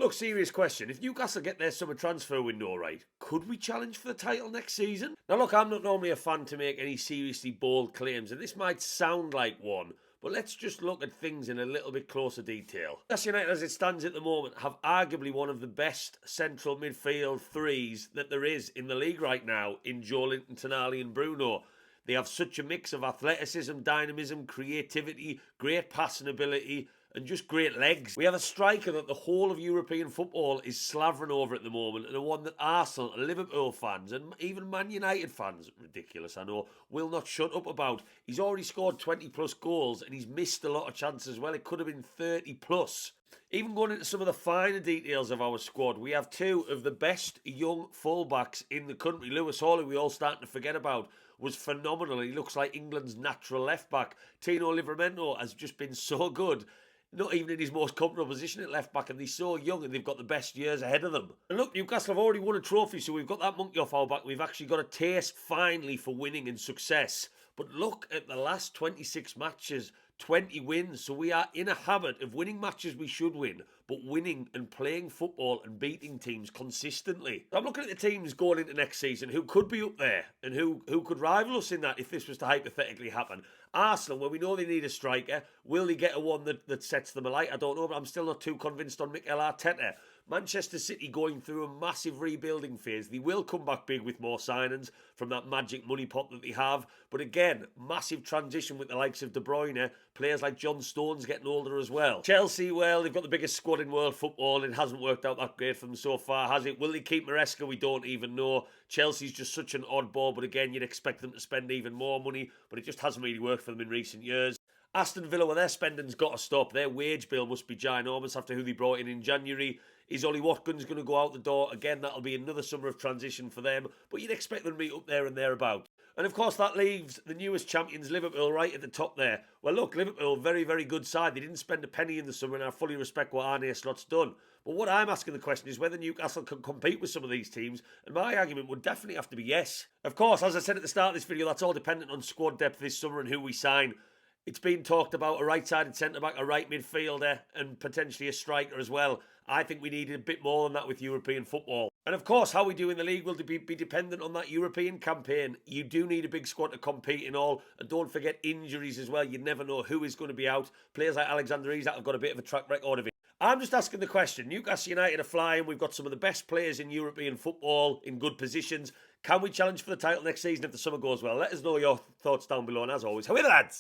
look, serious question. If Newcastle get their summer transfer window right, could we challenge for the title next season? Now, look, I'm not normally a fan to make any seriously bold claims, and this might sound like one, but let's just look at things in a little bit closer detail. Newcastle United, as it stands at the moment, have arguably one of the best central midfield threes that there is in the league right now in Joelinton, Tonali and Bruno. They have such a mix of athleticism, dynamism, creativity, great passing ability, and just great legs. We have a striker that the whole of European football is slavering over at the moment, and a one that Arsenal and Liverpool fans and even Man United fans, ridiculous I know, will not shut up about. He's already scored 20 plus goals and he's missed a lot of chances as well. It could have been 30 plus. Even going into some of the finer details of our squad, we have two of the best young fullbacks in the country. Lewis Hall, who we all starting to forget about, was phenomenal. He looks like England's natural left back. Tino Livramento has just been so good. Not even in his most comfortable position at left back, and they're so young and they've got the best years ahead of them. And look, Newcastle have already won a trophy, so we've got that monkey off our back. We've actually got a taste finally for winning and success. But look at the last 26 matches, 20 wins. So we are in a habit of winning matches we should win, but winning and playing football and beating teams consistently. I'm looking at the teams going into next season who could be up there and who could rival us in that if this was to hypothetically happen. Arsenal, where we know they need a striker, will they get a one that sets them alight? I don't know, but I'm still not too convinced on Mikel Arteta. Manchester City going through a massive rebuilding phase. They will come back big with more signings from that magic money pot that they have. But again, massive transition with the likes of De Bruyne. Players like John Stones getting older as well. Chelsea, well, they've got the biggest squad in world football. It hasn't worked out that great for them so far, has it? Will they keep Maresca? We don't even know. Chelsea's just such an oddball. But again, you'd expect them to spend even more money. But it just hasn't really worked for them in recent years. Aston Villa, well, their spending's got to stop. Their wage bill must be ginormous after who they brought in January. Is Ollie Watkins going to go out the door? Again, that'll be another summer of transition for them. But you'd expect them to be up there and thereabouts. And of course, that leaves the newest champions, Liverpool, right at the top there. Well, look, Liverpool, very, very good side. They didn't spend a penny in the summer, and I fully respect what Arne Slot's done. But what I'm asking the question is whether Newcastle can compete with some of these teams. And my argument would definitely have to be yes. Of course, as I said at the start of this video, that's all dependent on squad depth this summer and who we sign. It's been talked about a right-sided centre-back, a right midfielder, and potentially a striker as well. I think we need a bit more than that with European football. And of course, how we do in the league will be dependent on that European campaign. You do need a big squad to compete in all. And don't forget injuries as well. You never know who is going to be out. Players like Alexander Isak have got a bit of a track record of it. I'm just asking the question. Newcastle United are flying. We've got some of the best players in European football in good positions. Can we challenge for the title next season if the summer goes well? Let us know your thoughts down below. And as always, how are you, lads?